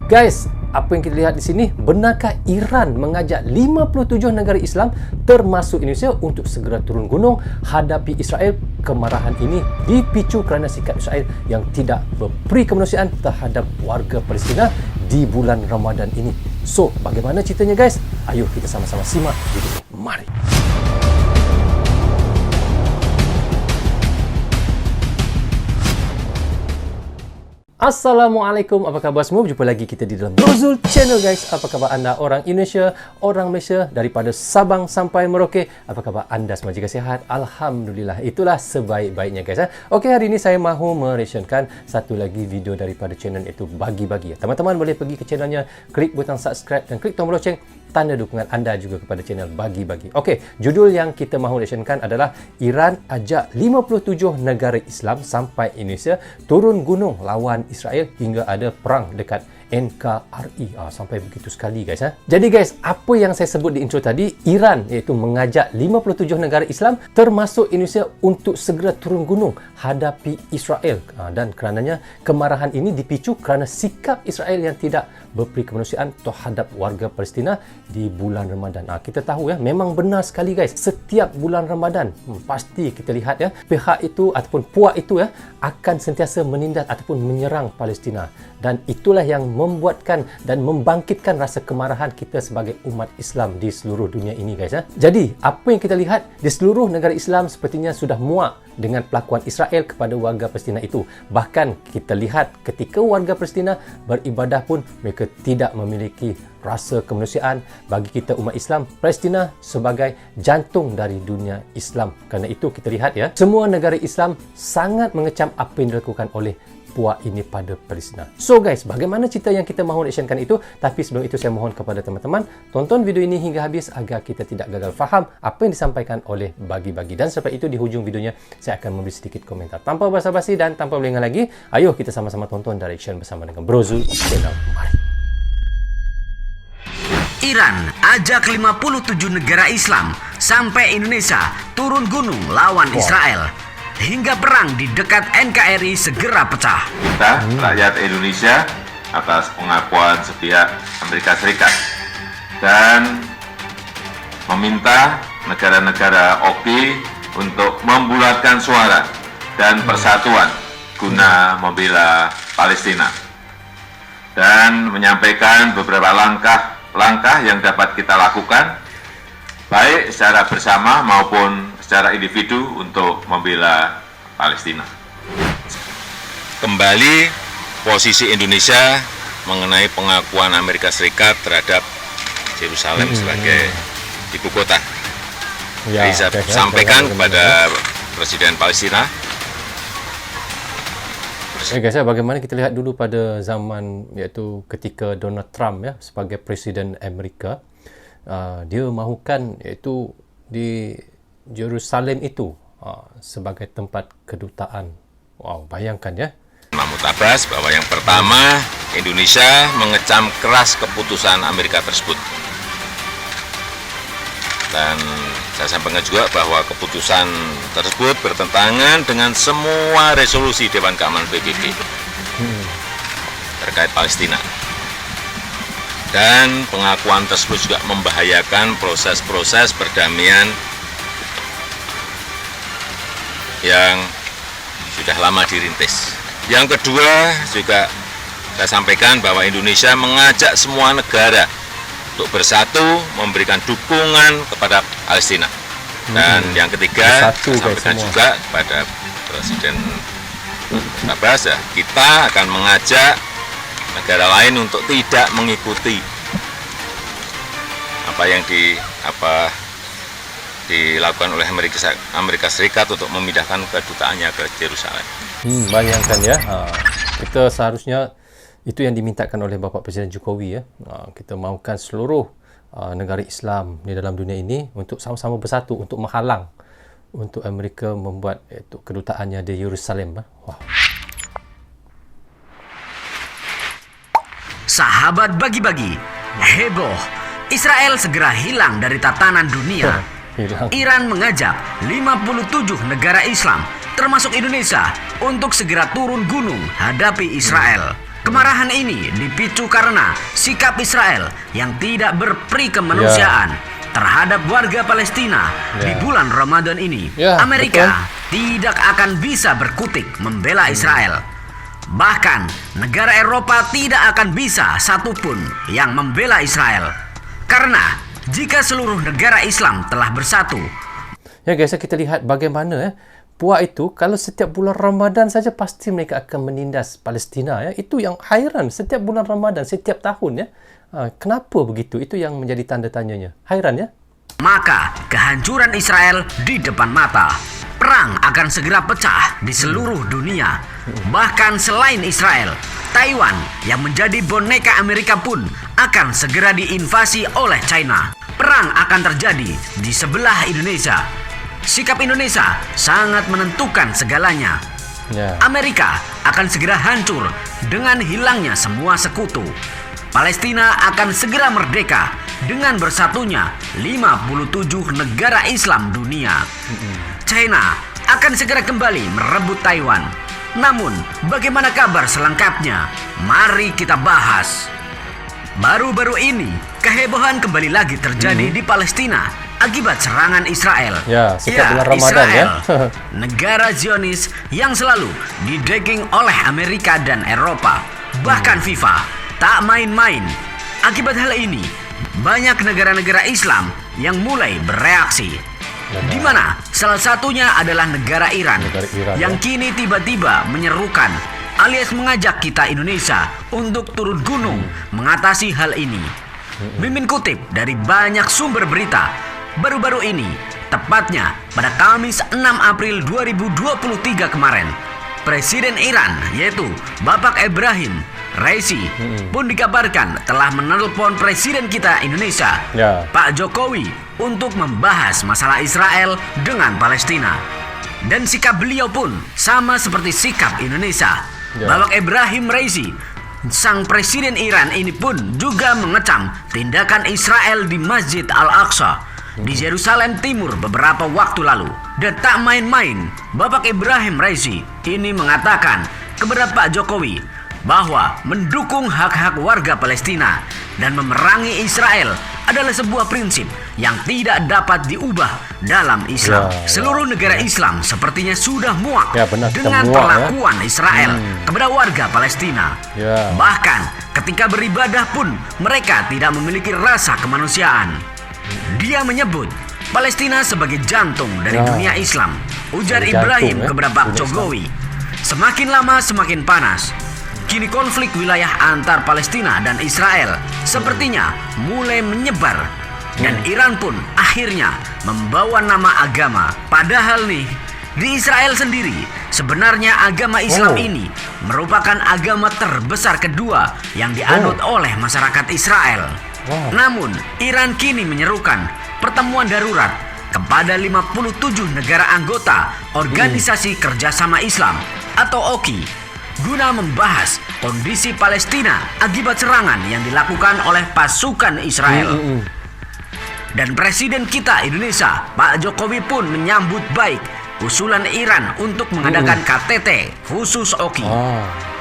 Guys, apa yang kita lihat di sini, benarkah Iran mengajak 57 negara Islam termasuk Indonesia untuk segera turun gunung hadapi Israel? Kemarahan ini dipicu kerana sikap Israel yang tidak berperi kemanusiaan terhadap warga Palestina di bulan Ramadan ini. So, bagaimana ceritanya guys? Ayo kita sama-sama simak video ini. Mari. Assalamualaikum, apa khabar semua? Berjumpa lagi kita di dalam Brozul Channel guys. Apa khabar anda orang Indonesia, orang Malaysia, daripada Sabang sampai Merauke? Apa khabar anda semua jika sihat? Alhamdulillah, itulah sebaik-baiknya guys. Okey, hari ini saya mahu meresenkan satu lagi video daripada channel, iaitu Bagi-Bagi. Teman-teman boleh pergi ke channelnya, klik butang subscribe dan klik tombol loceng, tanda dukungan anda juga kepada channel Bagi-Bagi. Okey, judul yang kita mahu resenkan adalah Iran ajak 57 negara Islam sampai Indonesia turun gunung lawan Israel hingga ada perang dekat NKRI. Sampai begitu sekali guys. Jadi guys, apa yang saya sebut di intro tadi, Iran iaitu mengajak 57 negara Islam termasuk Indonesia untuk segera turun gunung hadapi Israel. Dan kerananya kemarahan ini dipicu kerana sikap Israel yang tidak berperi kemanusiaan terhadap warga Palestina di bulan Ramadan. Kita tahu ya, memang benar sekali guys, setiap bulan Ramadan pasti kita lihat ya, pihak itu ataupun puak itu ya akan sentiasa menindas ataupun menyerang Palestina, dan itulah yang membuatkan dan membangkitkan rasa kemarahan kita sebagai umat Islam di seluruh dunia ini guys. Jadi apa yang kita lihat di seluruh negara Islam sepertinya sudah muak dengan pelakuan Israel kepada warga Palestina itu. Bahkan kita lihat ketika warga Palestina beribadah pun mereka tidak memiliki rasa kemanusiaan. Bagi kita umat Islam, Palestina sebagai jantung dari dunia Islam. Kerana itu kita lihat ya, semua negara Islam sangat mengecam apa yang dilakukan oleh puak ini pada Palestina. So guys, bagaimana cerita yang kita mahu reactionkan itu? Tapi sebelum itu saya mohon kepada teman-teman tonton video ini hingga habis agar kita tidak gagal faham apa yang disampaikan oleh Bagi-Bagi. Dan selepas itu di hujung videonya saya akan memberi sedikit komentar. Tanpa basa-basi dan tanpa berlengah lagi, ayo kita sama-sama tonton dan reaction bersama dengan Brozul Channel. Mari. Iran ajak 57 negara Islam sampai Indonesia turun gunung lawan Israel hingga perang di dekat NKRI segera pecah. Kita, rakyat Indonesia, atas pengakuan sepihak Amerika Serikat dan meminta negara-negara OKI untuk membulatkan suara dan persatuan guna membela Palestina dan menyampaikan beberapa langkah yang dapat kita lakukan baik secara bersama maupun secara individu untuk membela Palestina. Kembali posisi Indonesia mengenai pengakuan Amerika Serikat terhadap Yerusalem sebagai ibu kota. Jadi saya sampaikan kepada Presiden Palestina. Guys, bagaimana kita lihat dulu pada zaman iaitu ketika Donald Trump ya sebagai Presiden Amerika, dia mahukan iaitu di Jerusalem itu sebagai tempat kedutaan. Wow, bayangkan ya. Mahmud Abbas bahwa yang pertama, Indonesia mengecam keras keputusan Amerika tersebut. Dan saya sampaikan juga bahwa keputusan tersebut bertentangan dengan semua resolusi Dewan Keamanan PBB terkait Palestina. Dan pengakuan tersebut juga membahayakan proses-proses perdamaian yang sudah lama dirintis. Yang kedua juga saya sampaikan bahwa Indonesia mengajak semua negara untuk bersatu memberikan dukungan kepada Palestina. Dan yang ketiga saya sampaikan juga kepada Presiden Abbas ya, kita akan mengajak negara lain untuk tidak mengikuti apa yang dilakukan oleh Amerika Serikat untuk memindahkan kedutaannya ke Yerusalem. Bayangkan ya, kita seharusnya itu yang dimintakan oleh Bapak Presiden Jokowi ya. Kita mahukan seluruh negara Islam di dalam dunia ini untuk sama-sama bersatu untuk menghalang untuk Amerika membuat kedutaannya di Yerusalem. Wow. Sahabat Bagi-Bagi, heboh, Israel segera hilang dari tatanan dunia. Iran mengajak 57 negara Islam termasuk Indonesia untuk segera turun gunung hadapi Israel. Kemarahan ini dipicu karena sikap Israel yang tidak berperi kemanusiaan terhadap warga Palestina di bulan Ramadan ini. Amerika tidak akan bisa berkutik membela Israel. Bahkan negara Eropa tidak akan bisa satupun yang membela Israel. Karena jika seluruh negara Islam telah bersatu. Ya guys, kita lihat bagaimana puak itu kalau setiap bulan Ramadan saja pasti mereka akan menindas Palestina. Itu yang hairan, setiap bulan Ramadan, setiap tahun ya. Kenapa begitu? Itu yang menjadi tanda tanyanya. Hairan ya. Maka kehancuran Israel di depan mata. Perang akan segera pecah di seluruh dunia. Bahkan selain Israel, Taiwan yang menjadi boneka Amerika pun akan segera diinvasi oleh China. Perang akan terjadi di sebelah Indonesia. Sikap Indonesia sangat menentukan segalanya. Amerika akan segera hancur dengan hilangnya semua sekutu. Palestina akan segera merdeka dengan bersatunya 57 negara Islam dunia. China akan segera kembali merebut Taiwan. Namun, bagaimana kabar selengkapnya? Mari kita bahas. Baru-baru ini, kehebohan kembali lagi terjadi di Palestina akibat serangan Israel. Setiap bulan Ramadan Israel, negara Zionis yang selalu didekking oleh Amerika dan Eropa. Bahkan FIFA tak main-main. Akibat hal ini, banyak negara-negara Islam yang mulai bereaksi. Di mana salah satunya adalah negara Iran yang kini tiba-tiba menyerukan alias mengajak kita Indonesia untuk turun gunung mengatasi hal ini. Mimin kutip dari banyak sumber berita baru-baru ini, tepatnya pada Kamis 6 April 2023 kemarin, Presiden Iran yaitu Bapak Ibrahim Raisi pun dikabarkan telah menelpon Presiden kita Indonesia, Pak Jokowi, untuk membahas masalah Israel dengan Palestina. Dan sikap beliau pun sama seperti sikap Indonesia. Bapak Ibrahim Raisi, sang Presiden Iran ini pun juga mengecam tindakan Israel di Masjid Al-Aqsa di Yerusalem Timur beberapa waktu lalu. Dan tak main-main, Bapak Ibrahim Raisi ini mengatakan kepada Pak Jokowi bahwa mendukung hak-hak warga Palestina dan memerangi Israel adalah sebuah prinsip yang tidak dapat diubah dalam Islam. Seluruh negara Islam sepertinya sudah muak dengan perlakuan Israel kepada warga Palestina. Bahkan ketika beribadah pun mereka tidak memiliki rasa kemanusiaan. Dia menyebut Palestina sebagai jantung dari dunia Islam. Ujar Ibrahim kepada Pak Jokowi, semakin lama semakin panas. Kini konflik wilayah antar Palestina dan Israel sepertinya mulai menyebar. Dan Iran pun akhirnya membawa nama agama. Padahal nih, di Israel sendiri sebenarnya agama Islam ini merupakan agama terbesar kedua yang dianut oleh masyarakat Israel. Namun, Iran kini menyerukan pertemuan darurat kepada 57 negara anggota Organisasi Kerjasama Islam atau OKI guna membahas kondisi Palestina akibat serangan yang dilakukan oleh pasukan Israel. Dan Presiden kita Indonesia, Pak Jokowi pun menyambut baik usulan Iran untuk mengadakan KTT khusus OKI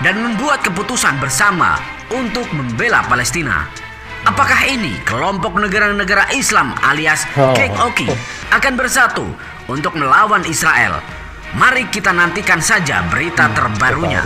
dan membuat keputusan bersama untuk membela Palestina. Apakah ini kelompok negara-negara Islam alias geng OKI akan bersatu untuk melawan Israel? Mari kita nantikan saja berita terbarunya.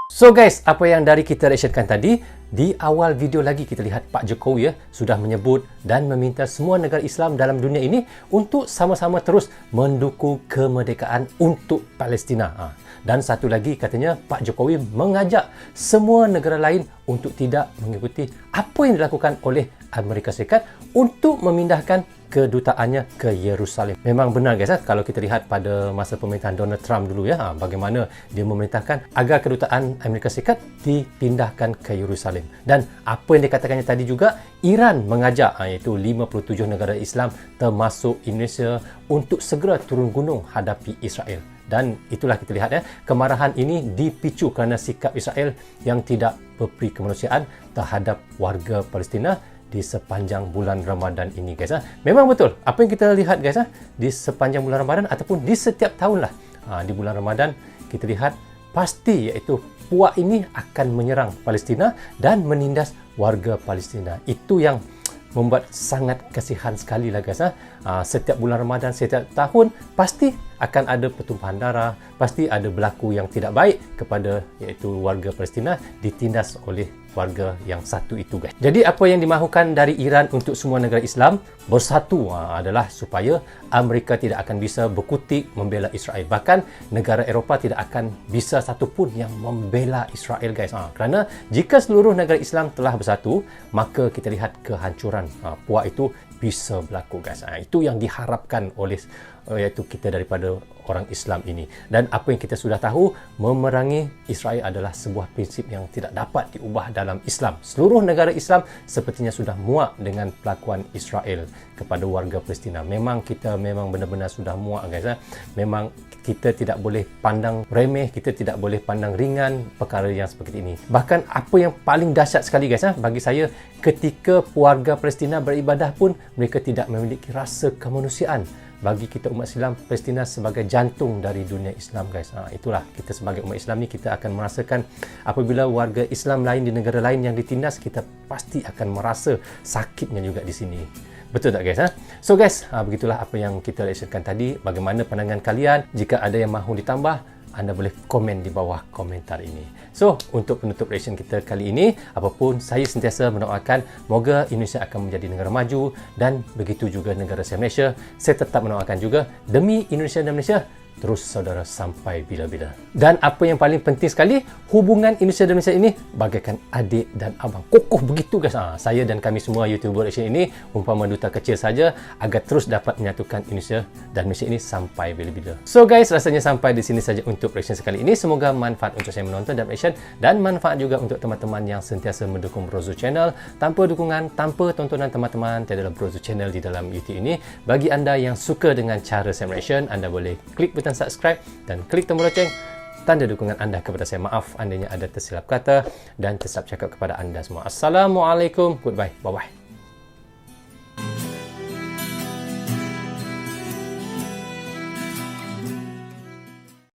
So guys, apa yang dari kita reactionkan tadi, di awal video lagi kita lihat Pak Jokowi sudah menyebut dan meminta semua negara Islam dalam dunia ini untuk sama-sama terus mendukung kemerdekaan untuk Palestina. Dan satu lagi katanya Pak Jokowi mengajak semua negara lain untuk tidak mengikuti apa yang dilakukan oleh Amerika Serikat untuk memindahkan kedutaannya ke Yerusalem. Memang benar guys, kalau kita lihat pada masa pemerintahan Donald Trump dulu bagaimana dia memerintahkan agar kedutaan Amerika Serikat dipindahkan ke Yerusalem. Dan apa yang dikatakannya tadi juga, Iran mengajak iaitu 57 negara Islam termasuk Indonesia untuk segera turun gunung hadapi Israel. Dan itulah kita lihat kemarahan ini dipicu kerana sikap Israel yang tidak berperi kemanusiaan terhadap warga Palestina di sepanjang bulan Ramadan ini guys. Memang betul apa yang kita lihat guys di sepanjang bulan Ramadan ataupun di setiap tahun lah. Di bulan Ramadan kita lihat pasti iaitu puak ini akan menyerang Palestina dan menindas warga Palestina. Itu yang membuat sangat kasihan sekali lah guys. Setiap bulan Ramadan, setiap tahun pasti akan ada pertumpahan darah, pasti ada berlaku yang tidak baik kepada iaitu warga Palestina ditindas oleh warga yang satu itu guys. Jadi apa yang dimahukan dari Iran untuk semua negara Islam bersatu adalah supaya Amerika tidak akan bisa berkutik membela Israel. Bahkan negara Eropah tidak akan bisa satupun yang membela Israel guys. Kerana jika seluruh negara Islam telah bersatu, maka kita lihat kehancuran puak itu bisa berlaku guys. Itu yang diharapkan oleh iaitu kita daripada orang Islam ini. Dan apa yang kita sudah tahu, memerangi Israel adalah sebuah prinsip yang tidak dapat diubah dalam Islam. Seluruh negara Islam sepertinya sudah muak dengan pelakuan Israel kepada warga Palestina. Memang kita benar-benar sudah muak guys. Memang kita tidak boleh pandang remeh, kita tidak boleh pandang ringan perkara yang seperti ini. Bahkan apa yang paling dahsyat sekali guys, bagi saya, ketika warga Palestina beribadah pun mereka tidak memiliki rasa kemanusiaan. Bagi kita umat Islam, Palestina sebagai jantung dari dunia Islam guys. Itulah kita sebagai umat Islam ni, kita akan merasakan apabila warga Islam lain di negara lain yang ditindas, kita pasti akan merasa sakitnya juga di sini. Betul tak guys? So guys, begitulah apa yang kita reaksikan tadi. Bagaimana pandangan kalian? Jika ada yang mahu ditambah, anda boleh komen di bawah komentar ini. So, untuk penutup reaction kita kali ini, apapun, saya sentiasa mendoakan moga Indonesia akan menjadi negara maju dan begitu juga negara saya Malaysia. Saya tetap mendoakan juga demi Indonesia dan Malaysia, terus saudara sampai bila-bila. Dan apa yang paling penting sekali, hubungan Indonesia dan Malaysia ini bagaikan adik dan abang. Kokoh begitu guys. Saya dan kami semua YouTuber reaction ini umpama duta kecil saja agar terus dapat menyatukan Indonesia dan Malaysia ini sampai bila-bila. So guys, rasanya sampai di sini saja untuk reaction sekali ini. Semoga manfaat untuk saya menonton dan reaction, dan manfaat juga untuk teman-teman yang sentiasa mendukung Brozo Channel. Tanpa dukungan, tanpa tontonan teman-teman tiada Brozo Channel di dalam YouTube ini. Bagi anda yang suka dengan cara saya reaction, anda boleh klik butang subscribe dan klik tombol loceng, tanda dukungan anda kepada saya. Maaf andainya ada tersilap kata dan tersilap cakap kepada anda semua. Assalamualaikum, goodbye, bye bye.